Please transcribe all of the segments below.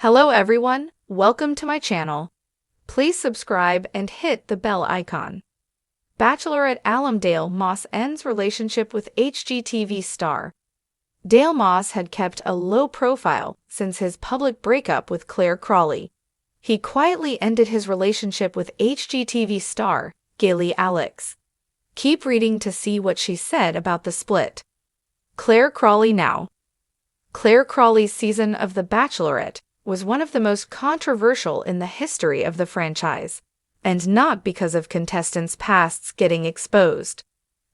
Hello everyone, welcome to my channel. Please subscribe and hit the bell icon. Bachelorette alum Dale Moss ends relationship with HGTV star. Dale Moss had kept a low profile since his public breakup with Claire Crawley. He quietly ended his relationship with HGTV star, Gailey Alex. Keep reading to see what she said about the split. Claire Crawley now. Claire Crawley's season of The Bachelorette was one of the most controversial in the history of the franchise, and not because of contestants' pasts getting exposed.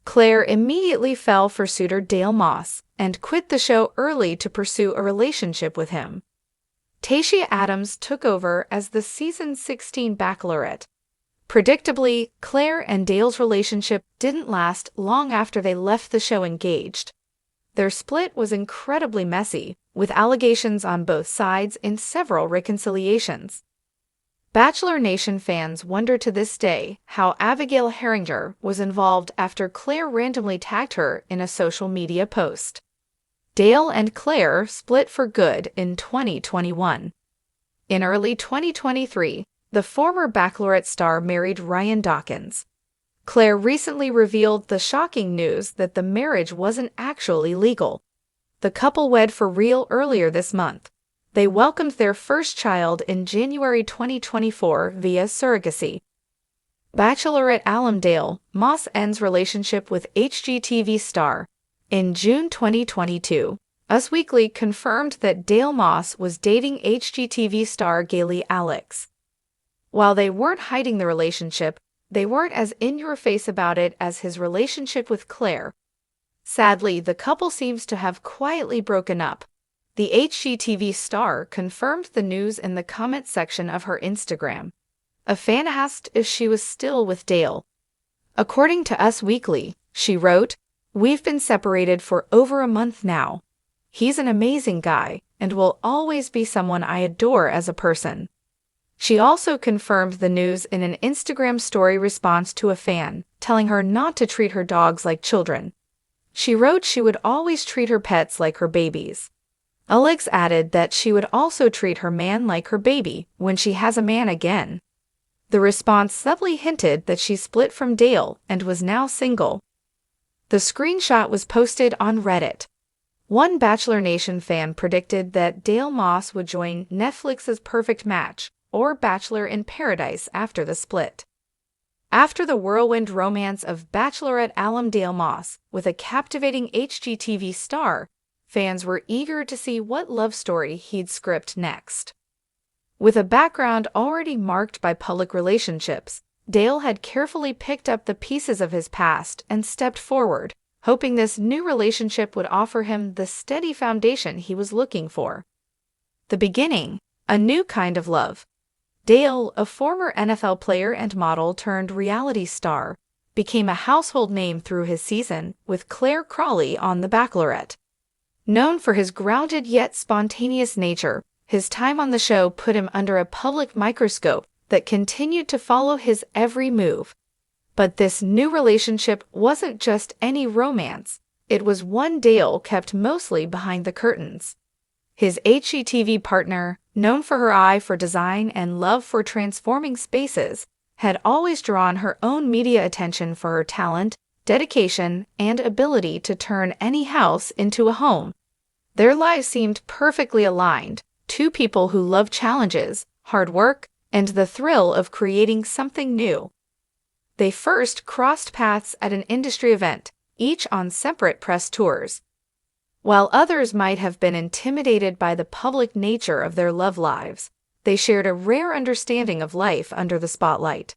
Claire immediately fell for suitor Dale Moss and quit the show early to pursue a relationship with him. Tayshia Adams took over as the season 16 Bachelorette. Predictably, Claire and Dale's relationship didn't last long after they left the show engaged. Their split was incredibly messy, with allegations on both sides and several reconciliations. Bachelor Nation fans wonder to this day how Abigail Herringer was involved after Claire randomly tagged her in a social media post. Dale and Claire split for good in 2021. In early 2023, the former Bachelorette star married Ryan Dawkins. Claire recently revealed the shocking news that the marriage wasn't actually legal. The couple wed for real earlier this month. They welcomed their first child in January 2024 via surrogacy. Bachelorette alum Dale Moss ends relationship with HGTV star. In June 2022, Us Weekly confirmed that Dale Moss was dating HGTV star Gailey Alex. While they weren't hiding the relationship, they weren't as in-your-face about it as his relationship with Claire. Sadly, the couple seems to have quietly broken up. The HGTV star confirmed the news in the comment section of her Instagram. A fan asked if she was still with Dale. According to Us Weekly, she wrote, "We've been separated for over a month now. He's an amazing guy and will always be someone I adore as a person." She also confirmed the news in an Instagram story response to a fan, telling her not to treat her dogs like children. She wrote she would always treat her pets like her babies. Alex added that she would also treat her man like her baby when she has a man again. The response subtly hinted that she split from Dale and was now single. The screenshot was posted on Reddit. One Bachelor Nation fan predicted that Dale Moss would join Netflix's Perfect Match or Bachelor in Paradise after the split. After the whirlwind romance of Bachelorette alum Dale Moss with a captivating HGTV star, fans were eager to see what love story he'd script next. With a background already marked by public relationships, Dale had carefully picked up the pieces of his past and stepped forward, hoping this new relationship would offer him the steady foundation he was looking for. The beginning, a new kind of love. Dale, a former NFL player and model turned reality star, became a household name through his season with Claire Crawley on The Bachelorette. Known for his grounded yet spontaneous nature, his time on the show put him under a public microscope that continued to follow his every move. But this new relationship wasn't just any romance, it was one Dale kept mostly behind the curtains. His HGTV partner, known for her eye for design and love for transforming spaces, had always drawn her own media attention for her talent, dedication, and ability to turn any house into a home. Their lives seemed perfectly aligned, two people who love challenges, hard work, and the thrill of creating something new. They first crossed paths at an industry event, each on separate press tours. While others might have been intimidated by the public nature of their love lives, they shared a rare understanding of life under the spotlight.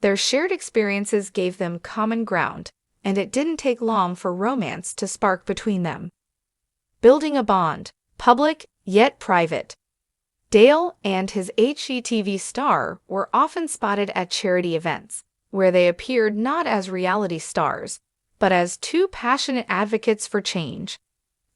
Their shared experiences gave them common ground, and it didn't take long for romance to spark between them. Building a bond, public yet private. Dale and his HGTV star were often spotted at charity events, where they appeared not as reality stars, but as two passionate advocates for change.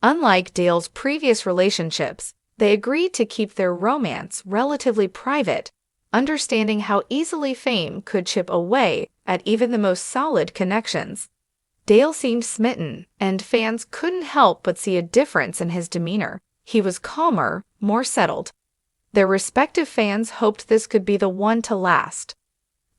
Unlike Dale's previous relationships, they agreed to keep their romance relatively private, understanding how easily fame could chip away at even the most solid connections. Dale seemed smitten, and fans couldn't help but see a difference in his demeanor. He was calmer, more settled. Their respective fans hoped this could be the one to last.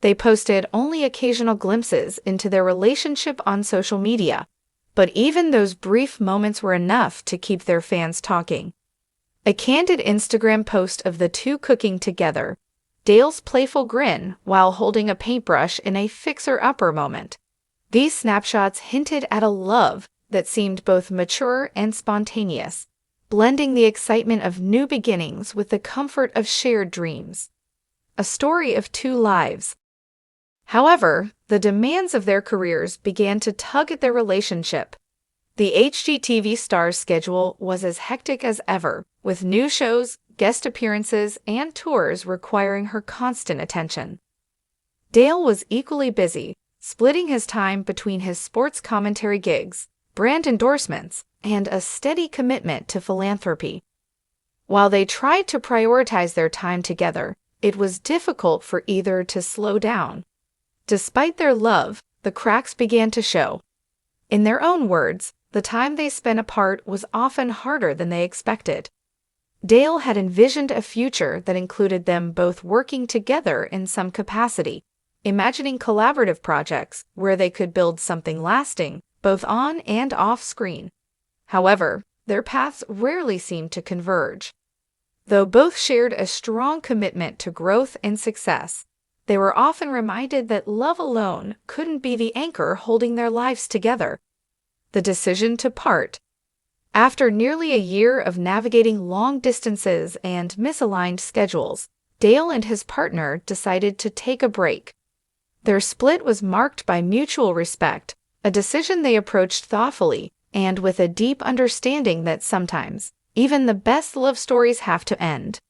They posted only occasional glimpses into their relationship on social media, but even those brief moments were enough to keep their fans talking. A candid Instagram post of the two cooking together, Dale's playful grin while holding a paintbrush in a fixer-upper moment. These snapshots hinted at a love that seemed both mature and spontaneous, blending the excitement of new beginnings with the comfort of shared dreams. A story of two lives. However, the demands of their careers began to tug at their relationship. The HGTV star's schedule was as hectic as ever, with new shows, guest appearances, and tours requiring her constant attention. Dale was equally busy, splitting his time between his sports commentary gigs, brand endorsements, and a steady commitment to philanthropy. While they tried to prioritize their time together, it was difficult for either to slow down. Despite their love, the cracks began to show. In their own words, the time they spent apart was often harder than they expected. Dale had envisioned a future that included them both working together in some capacity, imagining collaborative projects where they could build something lasting, both on and off screen. However, their paths rarely seemed to converge. Though both shared a strong commitment to growth and success, they were often reminded that love alone couldn't be the anchor holding their lives together. The decision to part. After nearly a year of navigating long distances and misaligned schedules, Dale and his partner decided to take a break. Their split was marked by mutual respect, a decision they approached thoughtfully and with a deep understanding that sometimes, even the best love stories have to end.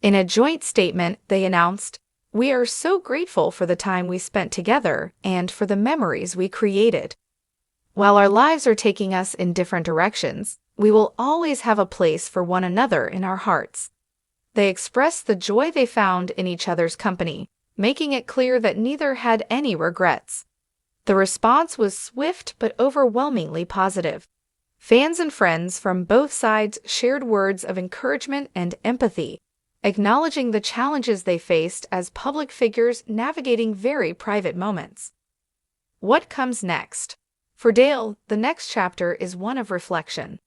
In a joint statement, they announced, "We are so grateful for the time we spent together and for the memories we created. While our lives are taking us in different directions, we will always have a place for one another in our hearts." They expressed the joy they found in each other's company, making it clear that neither had any regrets. The response was swift but overwhelmingly positive. Fans and friends from both sides shared words of encouragement and empathy, acknowledging the challenges they faced as public figures navigating very private moments. What comes next? For Dale, the next chapter is one of reflection.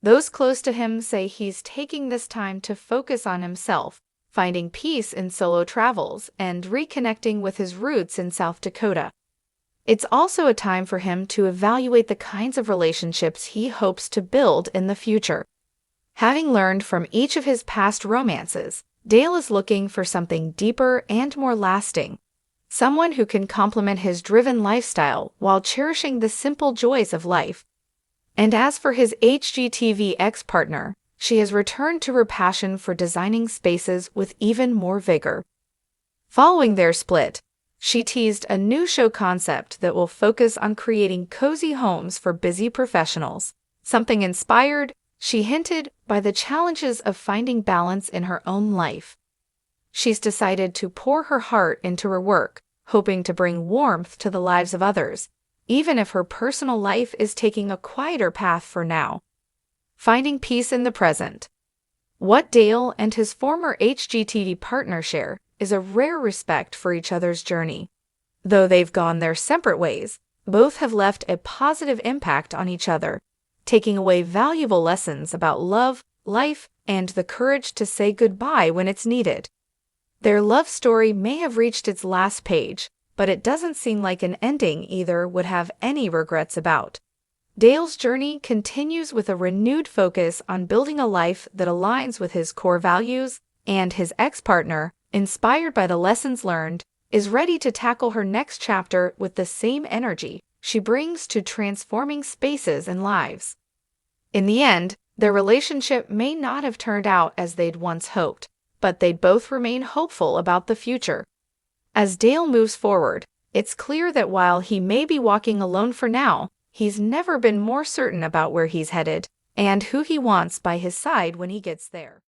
Those close to him say he's taking this time to focus on himself, finding peace in solo travels, and reconnecting with his roots in South Dakota. It's also a time for him to evaluate the kinds of relationships he hopes to build in the future. Having learned from each of his past romances, Dale is looking for something deeper and more lasting. Someone who can complement his driven lifestyle while cherishing the simple joys of life. And as for his HGTV ex-partner, she has returned to her passion for designing spaces with even more vigor. Following their split, she teased a new show concept that will focus on creating cozy homes for busy professionals. Something inspired, she hinted, by the challenges of finding balance in her own life. She's decided to pour her heart into her work, hoping to bring warmth to the lives of others, even if her personal life is taking a quieter path for now. Finding peace in the present. What Dale and his former HGTV partner share is a rare respect for each other's journey. Though they've gone their separate ways, both have left a positive impact on each other, taking away valuable lessons about love, life, and the courage to say goodbye when it's needed. Their love story may have reached its last page, but it doesn't seem like an ending either would have any regrets about. Dale's journey continues with a renewed focus on building a life that aligns with his core values, and his ex-partner, inspired by the lessons learned, is ready to tackle her next chapter with the same energy she brings to transforming spaces and lives. In the end, their relationship may not have turned out as they'd once hoped, but they'd both remain hopeful about the future. As Dale moves forward, it's clear that while he may be walking alone for now, he's never been more certain about where he's headed and who he wants by his side when he gets there.